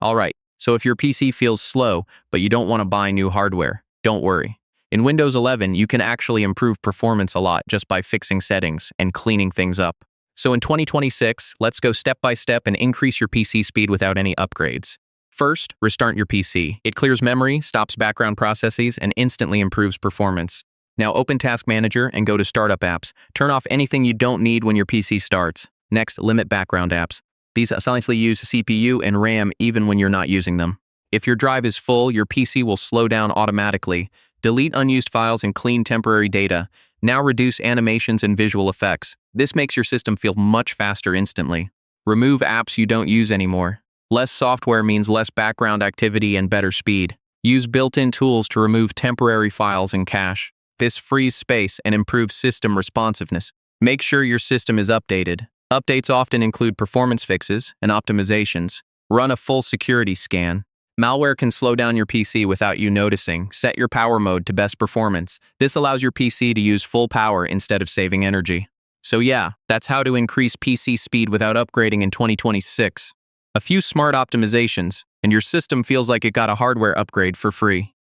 Alright, so if your PC feels slow, but you don't want to buy new hardware, don't worry. In Windows 11, you can actually improve performance a lot just by fixing settings and cleaning things up. So in 2026, let's go step by step and increase your PC speed without any upgrades. First, restart your PC. It clears memory, stops background processes, and instantly improves performance. Now open Task Manager and go to Startup Apps. Turn off anything you don't need when your PC starts. Next, limit background apps. These silently use CPU and RAM even when you're not using them. If your drive is full, your PC will slow down automatically. Delete unused files and clean temporary data. Now reduce animations and visual effects. This makes your system feel much faster instantly. Remove apps you don't use anymore. Less software means less background activity and better speed. Use built-in tools to remove temporary files and cache. This frees space and improves system responsiveness. Make sure your system is updated. Updates often include performance fixes and optimizations. Run a full security scan. Malware can slow down your PC without you noticing. Set your power mode to best performance. This allows your PC to use full power instead of saving energy. So yeah, that's how to increase PC speed without upgrading in 2026. A few smart optimizations, and your system feels like it got a hardware upgrade for free.